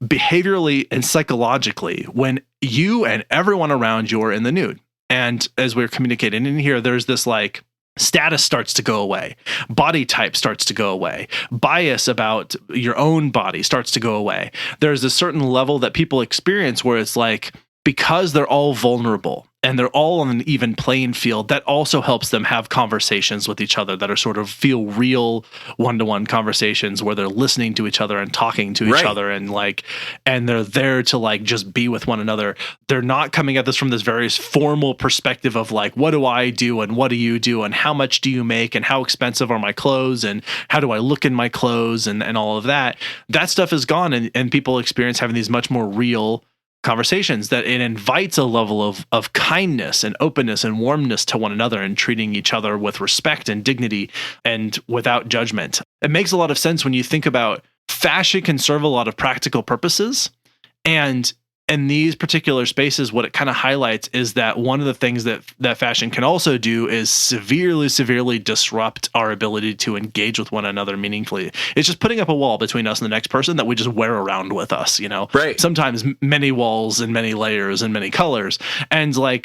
behaviorally, and psychologically when you and everyone around you are in the nude. And as we're communicating in here, there's this like status starts to go away. Body type starts to go away. Bias about your own body starts to go away. There's a certain level that people experience where it's like, because they're all vulnerable and they're all on an even playing field, that also helps them have conversations with each other that are sort of feel real one-to-one conversations where they're listening to each other and talking to each other and they're there to like just be with one another. They're not coming at this from this very formal perspective of like, what do I do and what do you do and how much do you make and how expensive are my clothes and how do I look in my clothes and all of that. That stuff is gone, and people experience having these much more real conversations that it invites a level of kindness and openness and warmness to one another and treating each other with respect and dignity and without judgment. It makes a lot of sense when you think about fashion can serve a lot of practical purposes. And in these particular spaces, what it kind of highlights is that one of the things that fashion can also do is severely disrupt our ability to engage with one another meaningfully. It's just putting up a wall between us and the next person that we just wear around with us, Right. Sometimes many walls and many layers and many colors. And I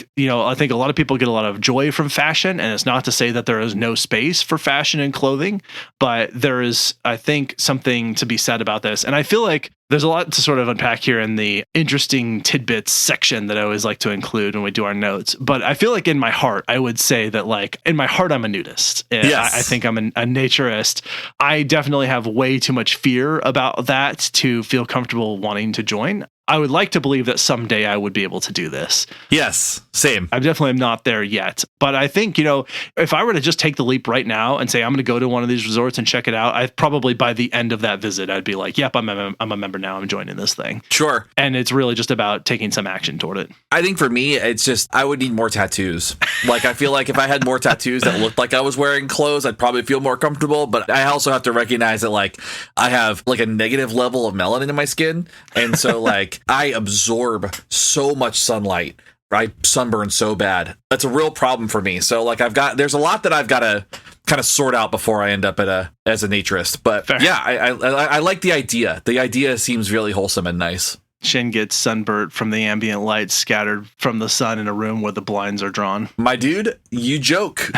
think a lot of people get a lot of joy from fashion, and it's not to say that there is no space for fashion and clothing, but there is, I think, something to be said about this. And I feel like There's a lot to sort of unpack here in the interesting tidbits section that I always like to include when we do our notes. But I feel like in my heart, I would say that in my heart, I'm a nudist. Yes. I think I'm a naturist. I definitely have way too much fear about that to feel comfortable wanting to join. I would like to believe that someday I would be able to do this. Yes, same. I definitely am not there yet. But I think, if I were to just take the leap right now and say, I'm going to go to one of these resorts and check it out, I probably by the end of that visit, I'd be like, yep, I'm a member now. I'm joining this thing. Sure. And it's really just about taking some action toward it. I think for me, it's just, I would need more tattoos. I feel like if I had more tattoos that looked like I was wearing clothes, I'd probably feel more comfortable. But I also have to recognize that, I have a negative level of melanin in my skin. And so I absorb so much sunlight. I sunburn so bad. That's a real problem for me. So there's a lot that I've got to kind of sort out before I end up as a naturist. But fair. Yeah, I like the idea. The idea seems really wholesome and nice. Shin gets sunburnt from the ambient light scattered from the sun in a room where the blinds are drawn. My dude, you joke.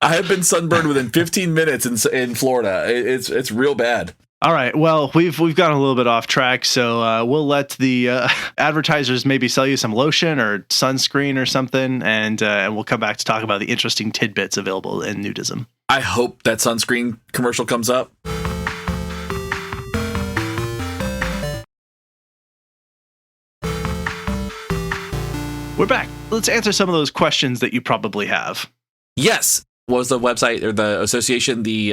I have been sunburned within 15 minutes in Florida. It's real bad. All right. Well, we've gone a little bit off track, so we'll let the advertisers maybe sell you some lotion or sunscreen or something, and we'll come back to talk about the interesting tidbits available in nudism. I hope that sunscreen commercial comes up. We're back. Let's answer some of those questions that you probably have. Yes. What was the website or the association? The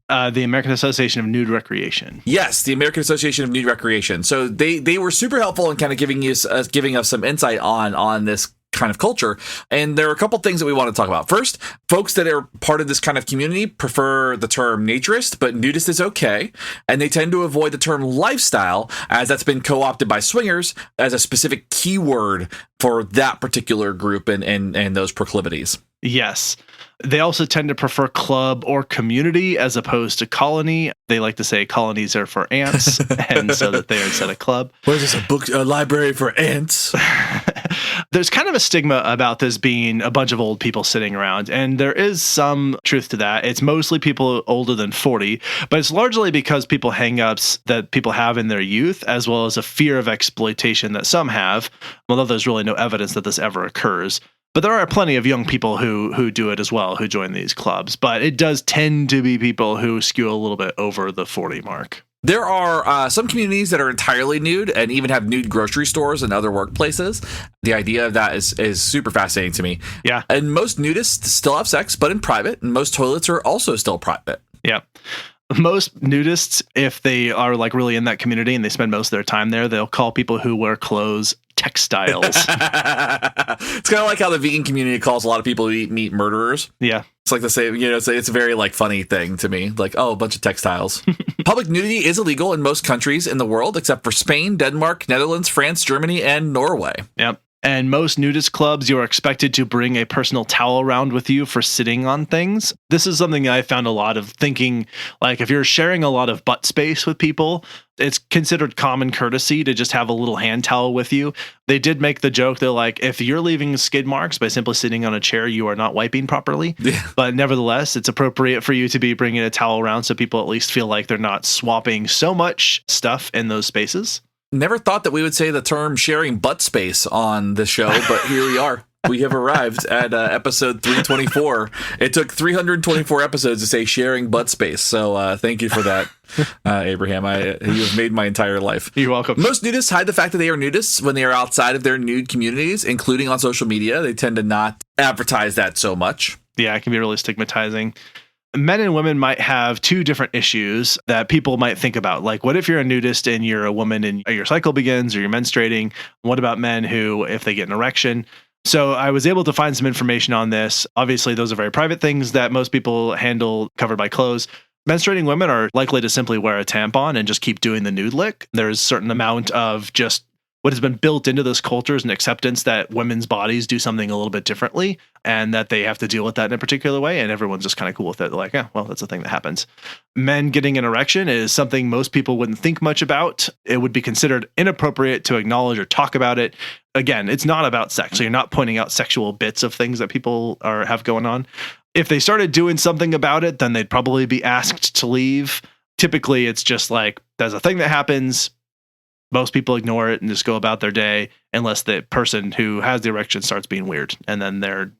American Association of Nude Recreation. Yes, the American Association of Nude Recreation. So they were super helpful in kind of giving us some insight on this kind of culture. And there are a couple things that we want to talk about. First, folks that are part of this kind of community prefer the term naturist, but nudist is okay. And they tend to avoid the term lifestyle, as that's been co-opted by swingers as a specific keyword for that particular group and those proclivities. Yes. They also tend to prefer club or community as opposed to colony. They like to say colonies are for ants, and so that they are instead of club. What is this, a library for ants? There's kind of a stigma about this being a bunch of old people sitting around, and there is some truth to that. It's mostly people older than 40, but it's largely because people hang-ups that people have in their youth, as well as a fear of exploitation that some have, although there's really no evidence that this ever occurs. But there are plenty of young people who do it as well, who join these clubs. But it does tend to be people who skew a little bit over the 40 mark. There are some communities that are entirely nude and even have nude grocery stores and other workplaces. The idea of that is super fascinating to me. Yeah. And most nudists still have sex, but in private. And most toilets are also still private. Yeah. Most nudists, if they are really in that community and they spend most of their time there, they'll call people who wear clothes textiles. It's kind of like how the vegan community calls a lot of people who eat meat murderers. Yeah. It's like the same, it's a very funny thing to me. A bunch of textiles. Public nudity is illegal in most countries in the world, except for Spain, Denmark, Netherlands, France, Germany, and Norway. Yep. And most nudist clubs, you are expected to bring a personal towel around with you for sitting on things. This is something I found a lot of thinking, if you're sharing a lot of butt space with people, it's considered common courtesy to just have a little hand towel with you. They did make the joke, they're if you're leaving skid marks by simply sitting on a chair, you are not wiping properly. Yeah. But nevertheless, it's appropriate for you to be bringing a towel around so people at least feel like they're not swapping so much stuff in those spaces. Never thought that we would say the term sharing butt space on the show, but here we are. We have arrived at episode 324. It took 324 episodes to say sharing butt space. So thank you for that, Abraham. You have made my entire life. You're welcome. Most nudists hide the fact that they are nudists when they are outside of their nude communities, including on social media. They tend to not advertise that so much. Yeah, it can be really stigmatizing. Men and women might have two different issues that people might think about. What if you're a nudist and you're a woman and your cycle begins or you're menstruating? What about men who, if they get an erection? So I was able to find some information on this. Obviously, those are very private things that most people handle covered by clothes. Menstruating women are likely to simply wear a tampon and just keep doing the nude lick. There's a certain amount of just what has been built into this culture is an acceptance that women's bodies do something a little bit differently and that they have to deal with that in a particular way. And everyone's just kind of cool with it. They're yeah, well, that's a thing that happens. Men getting an erection is something most people wouldn't think much about. It would be considered inappropriate to acknowledge or talk about it. Again, it's not about sex. So you're not pointing out sexual bits of things that people have going on. If they started doing something about it, then they'd probably be asked to leave. typically it's just like, there's a thing that happens. Most people ignore it and just go about their day unless the person who has the erection starts being weird, and then they're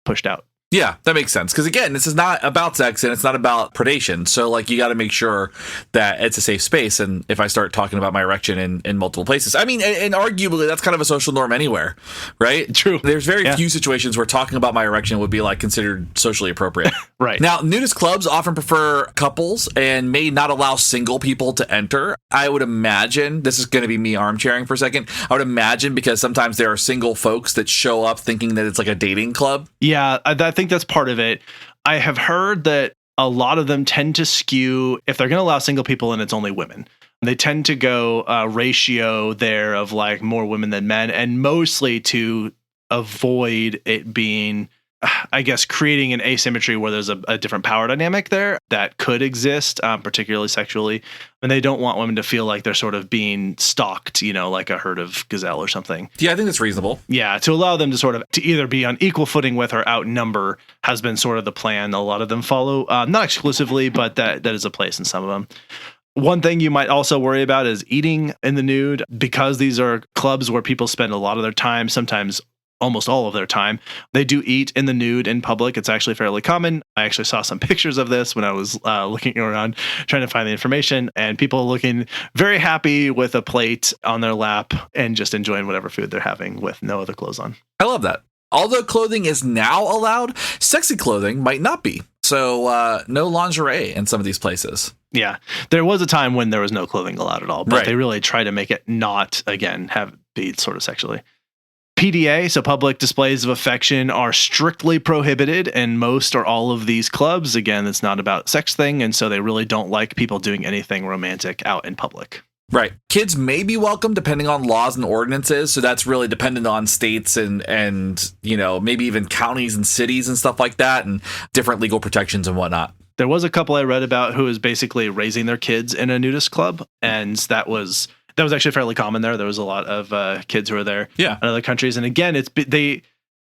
pushed out. Yeah, that makes sense. Because again, this is not about sex and it's not about predation. So like you got to make sure that it's a safe space. And if I start talking about my erection in multiple places, I mean, and arguably that's kind of a social norm anywhere, right? True. There's very few situations where talking about my erection would be like considered socially appropriate. Right. Now, nudist clubs often prefer couples and may not allow single people to enter. I would imagine, this is going to be me armchairing for a second, I would imagine because sometimes there are single folks that show up thinking that it's like a dating club. Yeah, I think that's part of it. I have heard that a lot of them tend to skew, if they're going to allow single people in, it's only women. They tend to go ratio there of like more women than men, and mostly to avoid it being, I guess, creating an asymmetry where there's a different power dynamic there that could exist, particularly sexually. And they don't want women to feel like they're sort of being stalked, like a herd of gazelle or something. Yeah, I think that's reasonable. Yeah, to allow them to sort of to either be on equal footing with or outnumber has been sort of the plan. A lot of them follow, not exclusively, but that is a place in some of them. One thing you might also worry about is eating in the nude, because these are clubs where people spend a lot of their time, sometimes almost all of their time. They do eat in the nude in public. It's actually fairly common. I actually saw some pictures of this when I was looking around trying to find the information, and people looking very happy with a plate on their lap and just enjoying whatever food they're having with no other clothes on. I love that. Although clothing is now allowed, sexy clothing might not be. So no lingerie in some of these places. Yeah. There was a time when there was no clothing allowed at all, but Right. They really try to make it not, again, be sort of sexually. PDA, so public displays of affection, are strictly prohibited in most or all of these clubs. Again, it's not about sex thing, and so they really don't like people doing anything romantic out in public. Right. Kids may be welcome depending on laws and ordinances. So that's really dependent on states and maybe even counties and cities and stuff like that, and different legal protections and whatnot. There was a couple I read about who was basically raising their kids in a nudist club, and that was actually fairly common there. There was a lot of kids who were there in other countries. And again,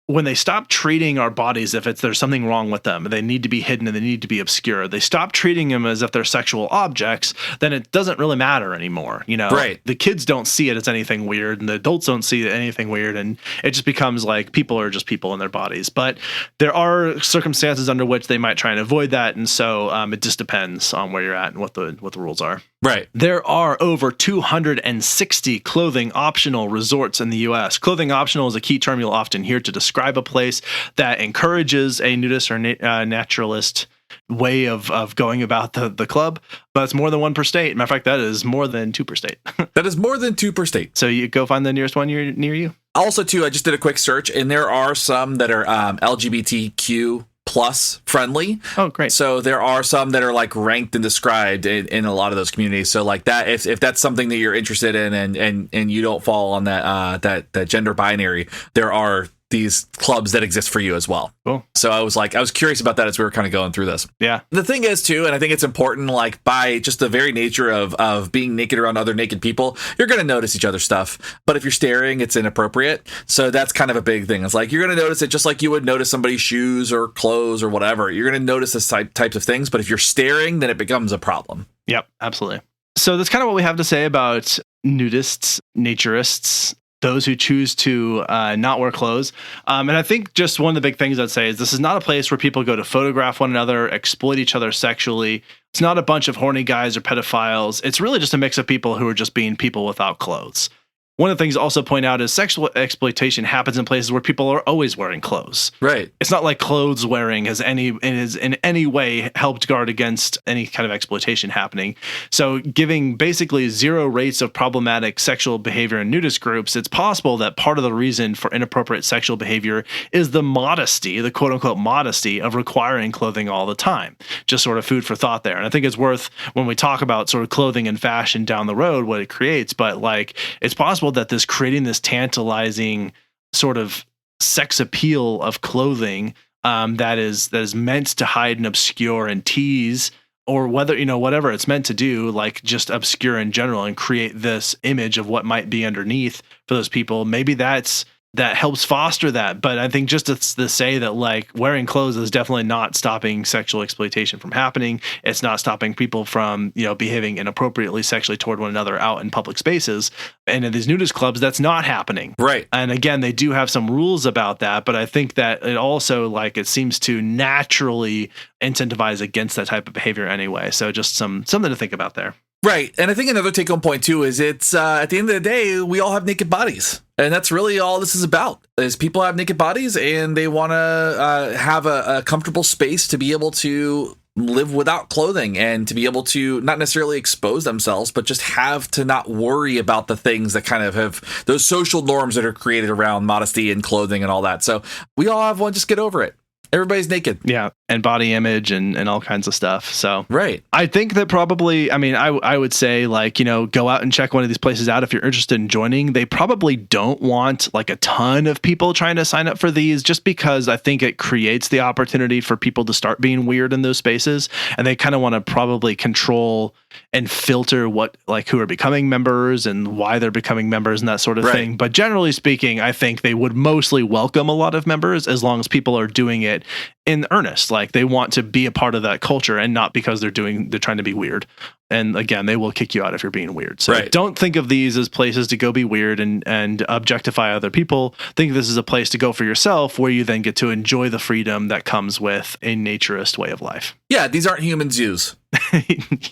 when they stop treating our bodies if there's something wrong with them, they need to be hidden and they need to be obscure. They stop treating them as if they're sexual objects, then it doesn't really matter anymore. Right. The kids don't see it as anything weird, and the adults don't see it anything weird, and it just becomes like people are just people in their bodies. But there are circumstances under which they might try and avoid that, and so it just depends on where you're at and what the rules are. Right. There are over 260 clothing optional resorts in the U.S. Clothing optional is a key term you'll often hear to describe a place that encourages a nudist or naturalist way of going about the club, but it's more than one per state. Matter of fact, that is more than two per state. That is more than two per state. So you go find the nearest one near you. Also, too, I just did a quick search, and there are some that are LGBTQ plus friendly. Oh, great. So there are some that are like ranked and described in a lot of those communities. So like that, if that's something that you're interested in and you don't fall on that gender binary, there are these clubs that exist for you as well. Cool. So I was curious about that as we were kind of going through this. Yeah. The thing is too, and I think it's important, like by just the very nature of being naked around other naked people, you're going to notice each other's stuff. But if you're staring, it's inappropriate. So that's kind of a big thing. It's like, you're going to notice it just like you would notice somebody's shoes or clothes or whatever. You're going to notice this types of things. But if you're staring, then it becomes a problem. Yep, absolutely. So that's kind of what we have to say about nudists, naturists, those who choose to not wear clothes. And I think just one of the big things I'd say is this is not a place where people go to photograph one another, exploit each other sexually. It's not a bunch of horny guys or pedophiles. It's really just a mix of people who are just being people without clothes. One of the things to also point out is sexual exploitation happens in places where people are always wearing clothes. Right. It's not like clothes wearing has in any way helped guard against any kind of exploitation happening. So giving basically zero rates of problematic sexual behavior in nudist groups, it's possible that part of the reason for inappropriate sexual behavior is the modesty, the quote unquote modesty of requiring clothing all the time. Just sort of food for thought there. And I think it's worth, when we talk about sort of clothing and fashion down the road, what it creates, but like it's possible that creating this tantalizing sort of sex appeal of clothing that is meant to hide and obscure and tease, or whatever it's meant to do, like just obscure in general and create this image of what might be underneath for those people. Maybe that's that helps foster that. But I think just to say that like wearing clothes is definitely not stopping sexual exploitation from happening. It's not stopping people from, behaving inappropriately sexually toward one another out in public spaces. And in these nudist clubs, that's not happening. Right. And again, they do have some rules about that, but I think that it also it seems to naturally incentivize against that type of behavior anyway. So just something to think about there. Right. And I think another take-home point, too, is it's at the end of the day, we all have naked bodies. And that's really all this is about, is people have naked bodies and they want to have a comfortable space to be able to live without clothing and to be able to not necessarily expose themselves, but just have to not worry about the things that kind of have those social norms that are created around modesty and clothing and all that. So we all have one. Just get over it. Everybody's naked. Yeah. And body image and all kinds of stuff. So, right. I think that probably, I would say go out and check one of these places out if you're interested in joining. They probably don't want a ton of people trying to sign up for these, just because I think it creates the opportunity for people to start being weird in those spaces. And they kind of want to probably control and filter who are becoming members and why they're becoming members and that sort of thing. But generally speaking, I think they would mostly welcome a lot of members as long as people are doing it in earnest. They want to be a part of that culture and not because they're trying to be weird. And again, they will kick you out if you're being weird. So don't think of these as places to go be weird and objectify other people. Think this is a place to go for yourself, where you then get to enjoy the freedom that comes with a naturist way of life. Yeah, these aren't human zoos.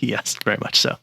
Yes, very much so.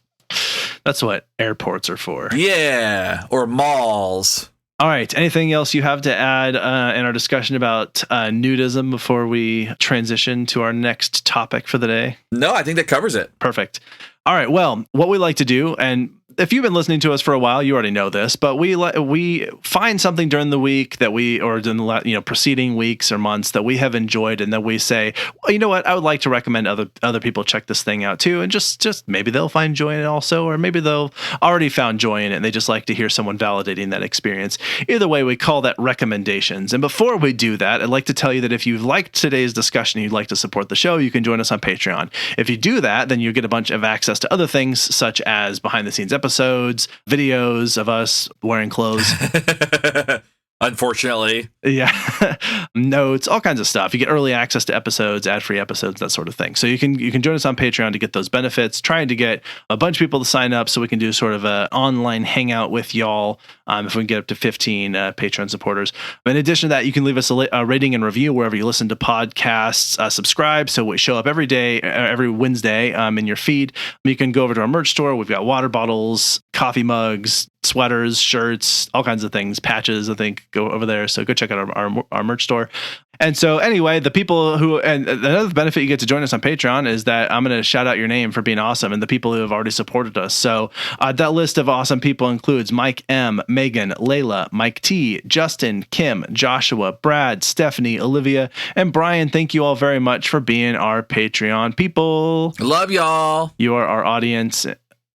That's what airports are for. Yeah, or malls. All right. Anything else you have to add in our discussion about nudism before we transition to our next topic for the day? No, I think that covers it. Perfect. All right. Well, what we like to do, and if you've been listening to us for a while, you already know this, but we find something during the week that or during the preceding weeks or months that we have enjoyed, and then we say, well, you know what, I would like to recommend other people check this thing out too, and just maybe they'll find joy in it also, or maybe they'll already found joy in it and they just like to hear someone validating that experience. Either way, we call that recommendations. And before we do that, I'd like to tell you that if you've liked today's discussion and you'd like to support the show, you can join us on Patreon. If you do that, then you get a bunch of access to other things, such as behind the scenes episodes, videos of us wearing clothes. Unfortunately. Yeah. Notes, all kinds of stuff. You get early access to episodes, ad-free episodes, that sort of thing. So you can join us on Patreon to get those benefits, trying to get a bunch of people to sign up so we can do sort of an online hangout with y'all if we can get up to 15 Patreon supporters. In addition to that, you can leave us a rating and review wherever you listen to podcasts. Subscribe so we show up every day, every Wednesday in your feed. You can go over to our merch store. We've got water bottles, coffee mugs, sweaters, shirts, all kinds of things, patches, I think, go over there. So go check out our merch store. And so anyway, the people and another benefit you get to join us on Patreon is that I'm going to shout out your name for being awesome and the people who have already supported us. So that list of awesome people includes Mike M, Megan, Layla, Mike T, Justin, Kim, Joshua, Brad, Stephanie, Olivia, and Brian. Thank you all very much for being our Patreon people. Love y'all. You are our audience.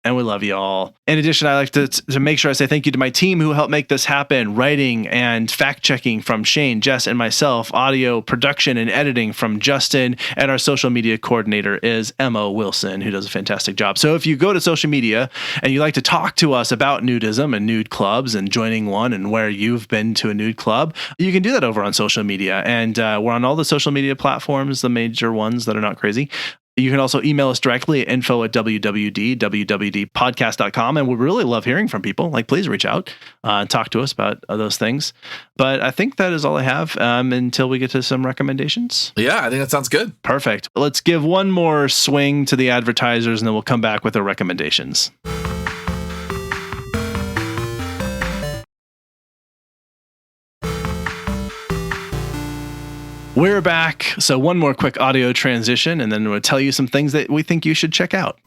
And we love you all. In addition, I like to make sure I say thank you to my team who helped make this happen. Writing and fact-checking from Shane, Jess, and myself. Audio production and editing from Justin. And our social media coordinator is Emma Wilson, who does a fantastic job. So if you go to social media and you like to talk to us about nudism and nude clubs and joining one and where you've been to a nude club, you can do that over on social media. And we're on all the social media platforms, the major ones that are not crazy. You can also email us directly at info@wwd.podcast.com. And we really love hearing from people. Please reach out and talk to us about those things. But I think that is all I have until we get to some recommendations. Yeah, I think that sounds good. Perfect. Let's give one more swing to the advertisers and then we'll come back with our recommendations. We're back. So one more quick audio transition, and then we'll tell you some things that we think you should check out.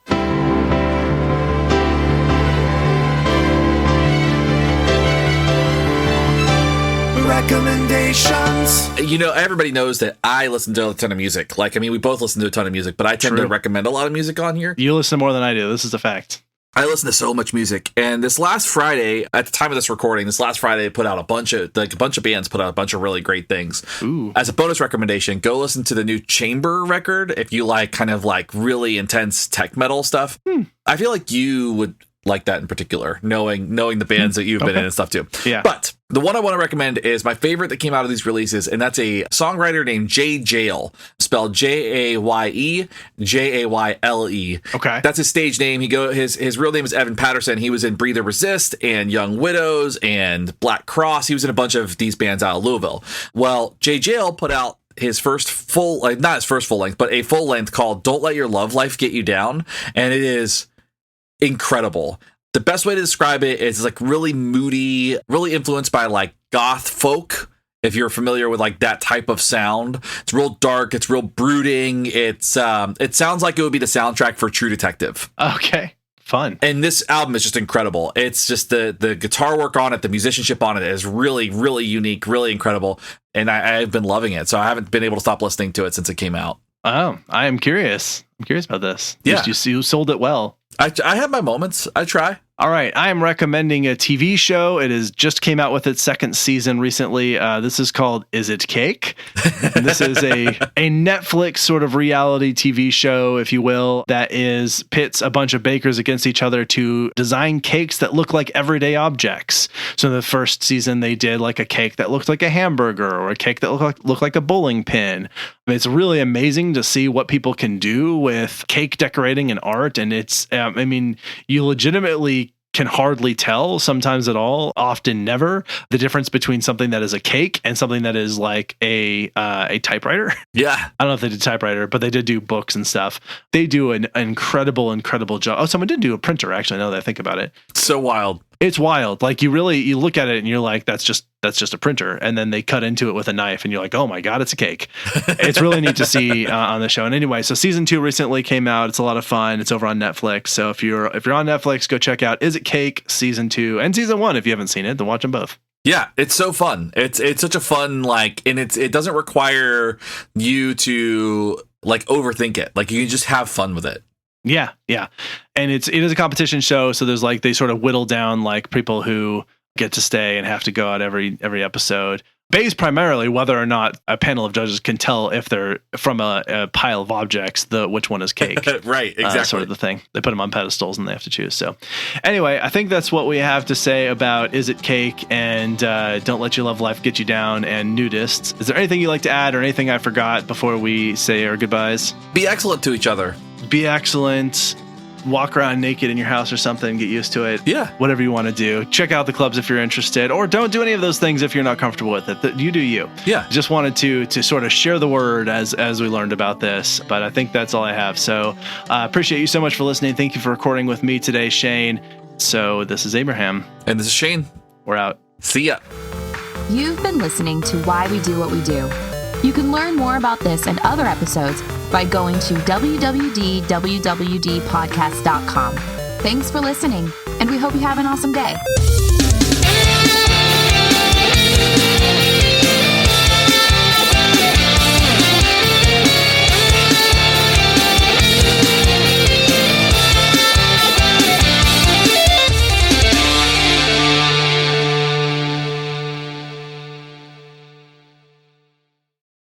Recommendations. Everybody knows that I listen to a ton of music. We both listen to a ton of music, but I tend to recommend a lot of music on here. You listen more than I do. This is a fact. I listen to so much music, and this last Friday, at the time of this recording, they put out a bunch of bands put out a bunch of really great things. Ooh. As a bonus recommendation, go listen to the new Chamber record if you like kind of really intense tech metal stuff. I feel like you would like that in particular, knowing the bands that you've been in and stuff too. Yeah. But the one I want to recommend is my favorite that came out of these releases, and that's a songwriter named Jay Jayle, spelled Jayejayle. Okay. That's his stage name. His real name is Evan Patterson. He was in Breathe or Resist and Young Widows and Black Cross. He was in a bunch of these bands out of Louisville. Well, Jay Jayle put out his first full, not his first full length, but a full length called Don't Let Your Love Life Get You Down. And it is incredible. The best way to describe it is like really moody, really influenced by like goth folk. If you're familiar with like that type of sound, it's real dark. It's real brooding. It sounds like it would be the soundtrack for True Detective. Okay. Fun. And this album is just incredible. It's just the guitar work on it, the musicianship on it is really, really unique, really incredible. And I've been loving it. So I haven't been able to stop listening to it since it came out. Oh, I am curious. I'm curious about this. Yeah. You sold it well. I have my moments. I try. All right. I am recommending a TV show. It has just came out with its second season recently. This is called Is It Cake? And this is a Netflix sort of reality TV show, if you will, that pits a bunch of bakers against each other to design cakes that look like everyday objects. So in the first season, they did like a cake that looked like a hamburger or a cake that looked like a bowling pin. I mean, it's really amazing to see what people can do with cake decorating and art. And it's, you legitimately can hardly tell, sometimes at all, often never, the difference between something that is a cake and something that is like a typewriter. Yeah. I don't know if they did typewriter, but they did do books and stuff. They do an incredible job. Oh, someone did do a printer, actually, now that I think about it. So wild. It's wild. Like you look at it and you're like, that's just a printer. And then they cut into it with a knife and you're like, oh my God, it's a cake. It's really neat to see on the show. And anyway, so season 2 recently came out. It's a lot of fun. It's over on Netflix. So if you're on Netflix, go check out Is It Cake season 2 and season 1. If you haven't seen it, then watch them both. Yeah, it's so fun. It's such a fun, and it doesn't require you to like overthink it. Like you can just have fun with it. Yeah. And it is a competition show, so there's like they sort of whittle down like people who get to stay and have to go out every episode, based primarily whether or not a panel of judges can tell if they're from a pile of objects, which one is cake. Right, exactly. Sort of the thing. They put them on pedestals and they have to choose. So anyway, I think that's what we have to say about Is It Cake and Don't Let Your Love Life Get You Down and Nudists. Is there anything you'd like to add or anything I forgot before we say our goodbyes? Be excellent to each other. Be excellent. Walk around naked in your house or something. Get used to it. Yeah. Whatever you want to do. Check out the clubs if you're interested, or don't do any of those things if you're not comfortable with it. You do you. Yeah. Just wanted to sort of share the word as we learned about this. But I think that's all I have. So appreciate you so much for listening. Thank you for recording with me today, Shane. So this is Abraham. And this is Shane. We're out. See ya. You've been listening to Why We Do What We Do. You can learn more about this and other episodes by going to www.wwdpodcast.com. Thanks for listening, and we hope you have an awesome day.